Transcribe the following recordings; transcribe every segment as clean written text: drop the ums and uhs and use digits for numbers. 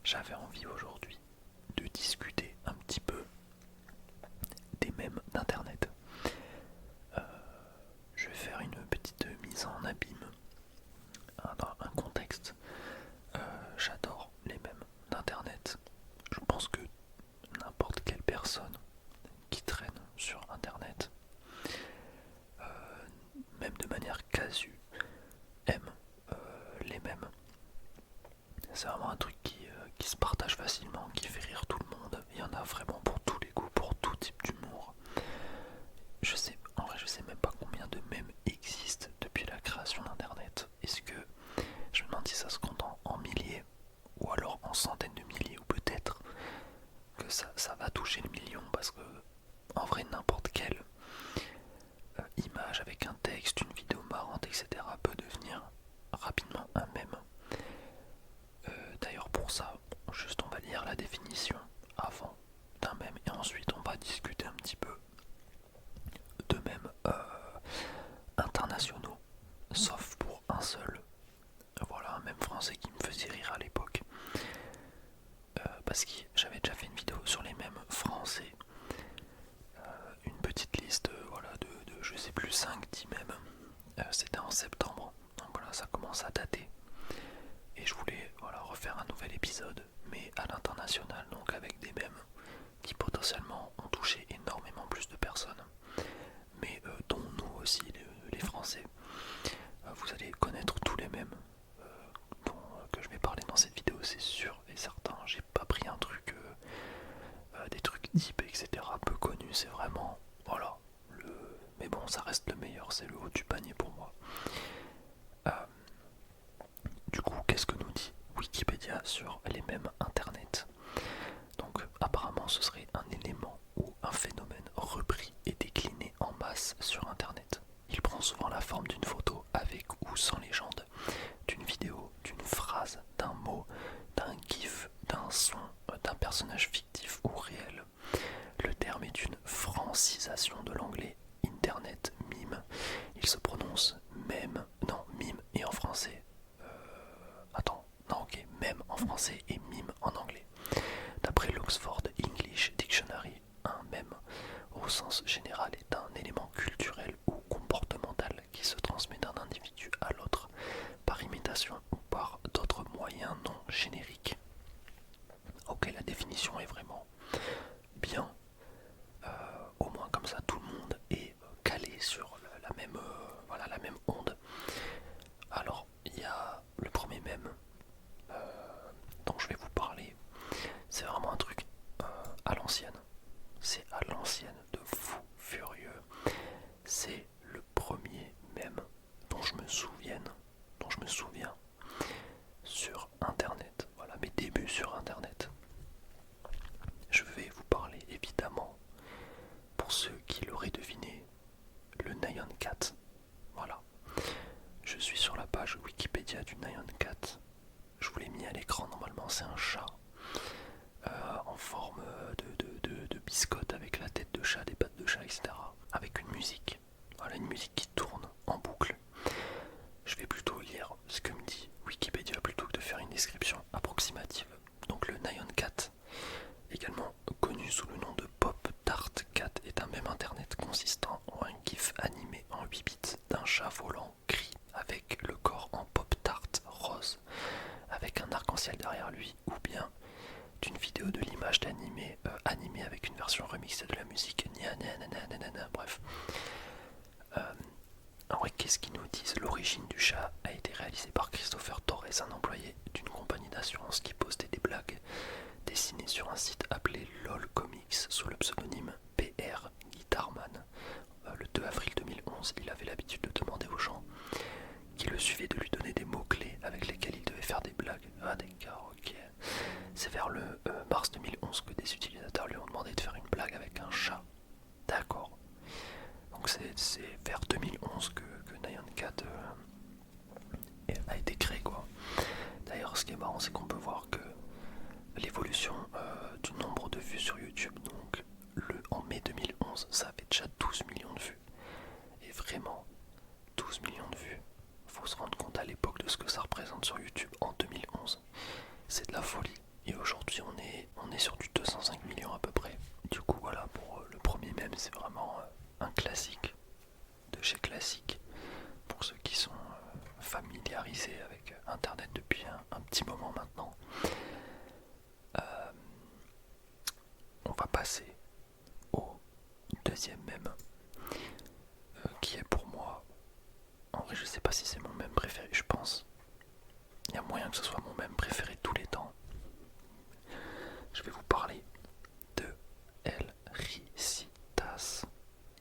j'avais envie aujourd'hui de discuter un petit peu des mèmes d'internet. Euh, je vais faire une petite mise en abîme, un contexte. J'adore les mèmes d'internet. Je pense que n'importe quelle personne qui traîne sur internet, même de manière casu, aime les mèmes. C'est vraiment un truc qui se partage facilement, qui fait rire tout le monde. Il y en a vraiment pour tous les goûts, pour tout type d'humour. En vrai, je sais même pas combien de mèmes existent depuis la création d'internet. Est-ce que, je me demande si ça se compte en milliers, ou alors en centaines de milliers, ou peut-être que ça va toucher le million, parce que en vrai, n'importe quelle image avec un texte, une vidéo marrante, etc. peut devenir rapidement un mème. D'ailleurs, pour ça, juste on va lire la définition avant d'un mème et ensuite on va discuter un petit peu de mèmes internationaux, sauf pour un seul. Voilà, un mème français qui me faisait rire à l'époque. Parce que j'avais déjà fait une vidéo sur les mèmes français. Une petite liste voilà, de je sais plus 5-10 mèmes. C'était en septembre, donc voilà, ça commence à dater. Et je voulais voilà, refaire un nouvel épisode, mais à l'international, donc avec des mèmes qui potentiellement ont touché énormément plus de personnes, mais dont nous aussi, les Français. Vous allez connaître tous les mèmes que je vais parler dans cette vidéo, c'est sûr et certain. J'ai pas pris un truc, des trucs deep, etc. peu connus, c'est vraiment, voilà, mais bon, ça reste le meilleur, c'est le haut du panier pour moi. Du coup, qu'est-ce que nous dit Wikipédia sur les mèmes internet? Donc apparemment ce serait un élément ou un phénomène repris et décliné en masse sur internet. Il prend souvent la forme d'une photo avec ou sans légende, d'une vidéo, d'une phrase, d'un mot, d'un gif, d'un son, d'un personnage fictif ou réel. Le terme est une francisation de l'anglais internet mime. Il se prononce mème, non mime et en français. Attends, non ok, mème en français et mime en anglais. D'après l'Oxford English Dictionary, un mème au sens général est un élément culturel ou comportemental qui se transmet d'un individu à l'autre par imitation ou par d'autres moyens non génériques. Ok, la définition est vraiment bien. Au moins comme ça tout le monde est calé sur voilà, la même onde. Alors il y a le premier mème dont je vais vous parler. C'est vraiment un truc à l'ancienne. C'est à l'ancienne de fou furieux. C'est le premier mème dont je me souviens sur internet. Voilà mes débuts sur internet. Je vais vous parler évidemment, pour ceux qui l'auraient deviné, le Nyan Cat. Voilà. Je suis sur la page Wikipédia du Nyan Cat. Je vous l'ai mis à l'écran, normalement c'est un chat en forme de biscotte avec la tête de chat, des pattes de chat, etc. Avec une musique. Voilà, une musique qui tourne en boucle. Je vais plutôt lire ce que me dit Wikipédia plutôt que de faire une description approximative. Donc le Nyan Cat, également connu sous le nom de Pop Tart Cat, est un mème internet consistant en un gif animé en 8 bits d'un chat volant gris avec le corps en pop tart rose avec un arc-en-ciel derrière lui, ou bien d'une vidéo de l'image d'animé animée avec une version remixée de la musique. Bref. En vrai, qu'est-ce qu'ils nous disent? L'origine du chat a été réalisée par Christopher Torres, un employé d'une compagnie d'assurance qui postait des blagues dessinées sur un site appelé LOL Comics sous le pseudonyme PR Guitarman. Le 2 avril 2011, il avait l'habitude de demander aux gens qui le suivaient de lui donner des mots-clés avec lesquels il devait faire des blagues. Ah d'accord, ok. C'est vers le mars 2011 que des utilisateurs lui ont demandé de faire une blague avec un chat. D'accord. Donc c'est vers 2011 que Nyan Cat a été créé quoi. D'ailleurs ce qui est marrant c'est qu'on peut voir que l'évolution du nombre de vues sur YouTube, donc en mai 2011 ça avait déjà 12 millions de vues. Et vraiment 12 millions de vues, faut se rendre compte à l'époque de ce que ça représente sur YouTube en 2011. C'est de la folie. Et petit moment maintenant. On va passer au deuxième mème, qui est pour moi, en vrai je sais pas si c'est mon mème préféré, je pense. Il y a moyen que ce soit mon mème préféré de tous les temps. Je vais vous parler de El Ricitas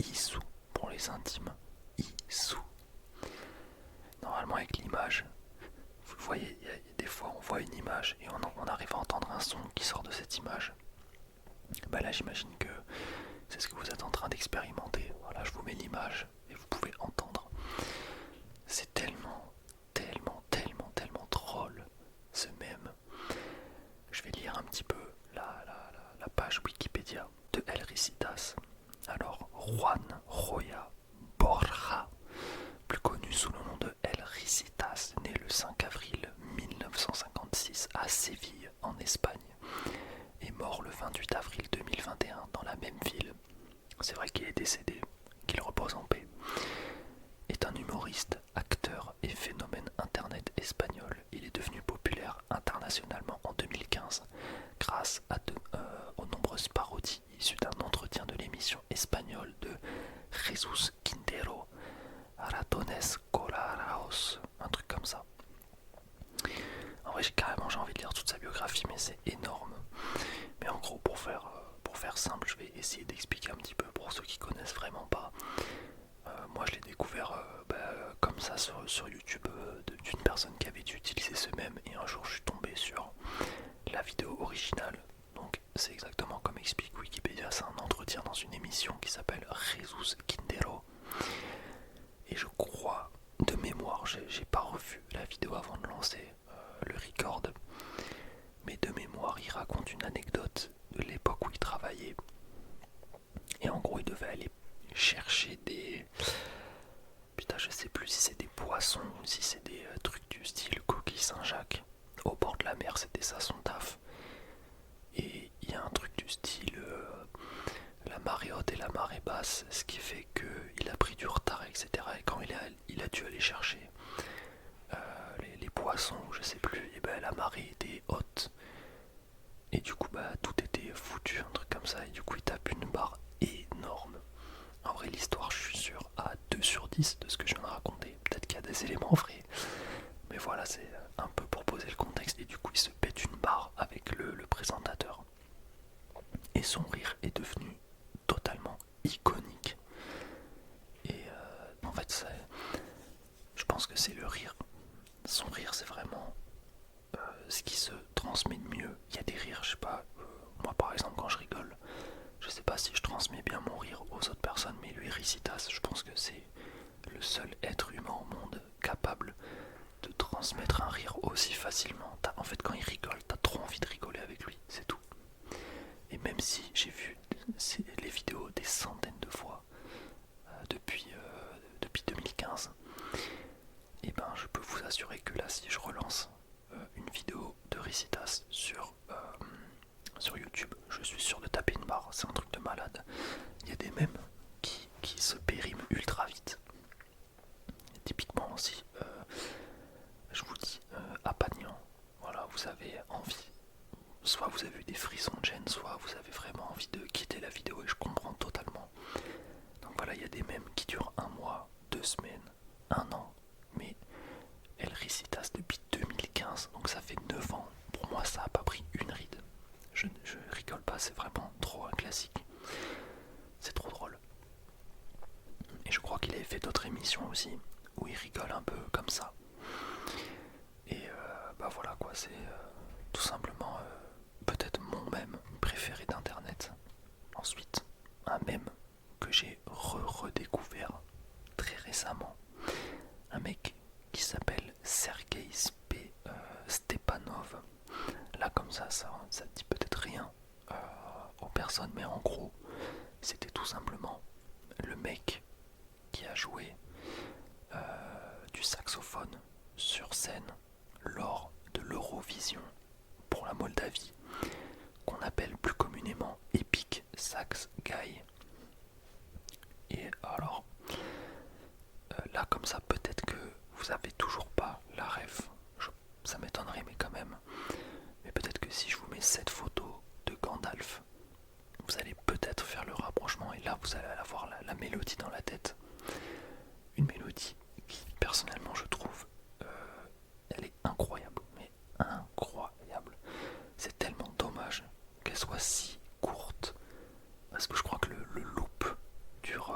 Issou pour les intimes. Issou. Normalement avec l'image, vous le voyez, il y a des fois on voit une image et on arrive à entendre un son qui sort de cette image. Bah là j'imagine que c'est ce que vous êtes en train d'expérimenter. Voilà, je vous mets l'image et vous pouvez entendre. C'est tellement drôle ce mème. Je vais lire un petit peu la page Wikipédia de El Ricitas. Alors, Juan Roya Borja, plus connu sous le nom de El Ricitas, né le 5 avril 1956 à Séville, en Espagne, et mort le 28 avril 2021 dans la même ville. C'est vrai qu'il est décédé, qu'il repose en paix. Est un humoriste, acteur et phénomène internet espagnol. Il est devenu populaire internationalement en 2015 grâce aux nombreuses parodies issues d'un entretien de l'émission espagnole de Jesus Quintero, Ratones Colorados, un truc comme ça. En vrai, j'ai envie de lire toute sa biographie, mais c'est énorme. Mais en gros, pour faire simple, je vais essayer d'expliquer un petit peu pour ceux qui connaissent vraiment pas. Moi je l'ai découvert comme ça sur YouTube d'une personne qui avait utilisé ce mème, et un jour je suis tombé sur la vidéo originale. Donc c'est exactement comme explique Wikipédia, c'est un entretien dans une émission qui s'appelle Jesus Quintero. Et je crois, de mémoire, j'ai pas revu la vidéo avant de lancer le record, mais de mémoire il raconte une anecdote de l'époque où il travaillait. Et en gros il devait aller chercher des... Putain, je sais plus si c'est des poissons ou si c'est des trucs du style coquille Saint-Jacques. Au bord de la mer, c'était ça son taf. Et il y a un truc du style la marée haute et la marée basse, ce qui fait qu'il a pris du retard, etc. Et quand il a dû aller chercher les poissons, je sais plus, et ben la marée était haute. Et du coup, tout était foutu, un truc comme ça. Et du coup, il tape une barre énorme. En vrai, l'histoire, je suis sûr, à 2 sur 10 de ce que je viens de raconter. Peut-être qu'il y a des éléments vrais. Mais voilà, c'est un peu pour poser le contexte. Et du coup, il se pète une barre avec le présentateur. Et son rire est devenu totalement iconique. Et en fait, je pense que c'est le rire. Son rire, c'est vraiment ce qui se transmet de mieux. Il y a des rires, je sais pas, moi par exemple, quand je rigole, je sais pas si je transmets bien mon rire aux autres personnes, mais lui, Ricitas, je pense que c'est le seul être humain au monde capable de transmettre un rire aussi facilement. En fait, quand il rigole, t'as trop envie de rigoler avec lui, c'est tout. Et même si j'ai vu les vidéos des centaines de fois depuis 2015, et ben je peux vous assurer que là, si je relance une vidéo de Ricitas sur YouTube, je suis sûr de taper une barre, c'est un truc de malade. Il y a des mèmes qui se périment ultra vite. Et typiquement aussi, je vous dis, à Pagnan, voilà, vous avez envie, soit vous avez eu des frissons de gêne, soit vous avez vraiment envie de quitter la vidéo, et je comprends totalement. Donc voilà, il y a des mèmes qui durent 1 mois, 2 semaines, 1 an, mais El Ricitas depuis 2015, donc ça fait 9 ans. Pour moi, ça a pas pris une ride. Je rigole pas, c'est vraiment trop un classique. C'est trop drôle. Et je crois qu'il avait fait d'autres émissions aussi, où il rigole un peu comme ça. Et voilà quoi, c'est tout simplement peut-être mon mème préféré d'internet. Ensuite, un mème que j'ai redécouvert très récemment. Un mec qui s'appelle Sergei Stepanov. Là comme ça dit peut-être rien aux personnes, mais en gros, c'était tout simplement le mec qui a joué du saxophone sur scène lors de l'Eurovision pour la Moldavie, qu'on appelle plus communément Epic Sax Guy. Et alors, là comme ça, peut-être que vous avez toujours pas la ref. Ça m'étonnerait carré, mais quand même. Mais peut-être que si je vous mets cette photo de Gandalf, vous allez peut-être faire le rapprochement, et là vous allez avoir la mélodie dans la tête. Une mélodie qui, personnellement, je trouve, elle est incroyable, mais incroyable. C'est tellement dommage qu'elle soit si courte, parce que je crois que le loop dure,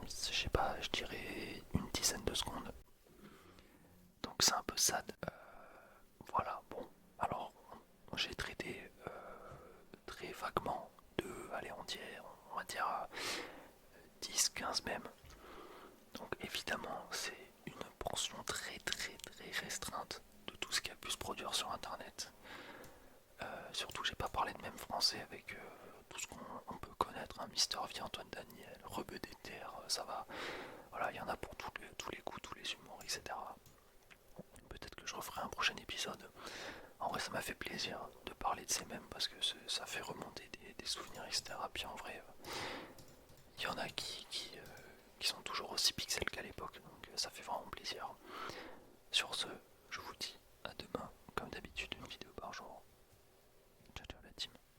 je sais pas, je dirais une dizaine de secondes. Donc c'est un peu sad. Voilà, bon, alors j'ai traité très vaguement de, allez, on va dire 10-15 même. Donc évidemment, c'est une portion très très très restreinte de tout ce qui a pu se produire sur internet. Surtout, j'ai pas parlé de même français avec tout ce qu'on peut connaître, hein, Mister V, Antoine Daniel, Rebeu des Terres, ça va. Voilà, il y en a pour tous les goûts, tous les humours, etc. Peut-être que je referai un prochain épisode. En vrai, ça m'a fait plaisir de parler de ces mêmes parce que ça fait remonter des souvenirs, etc. Puis en vrai, il y en a qui sont toujours aussi pixels qu'à l'époque, donc ça fait vraiment plaisir. Sur ce, je vous dis à demain, comme d'habitude, une vidéo par jour.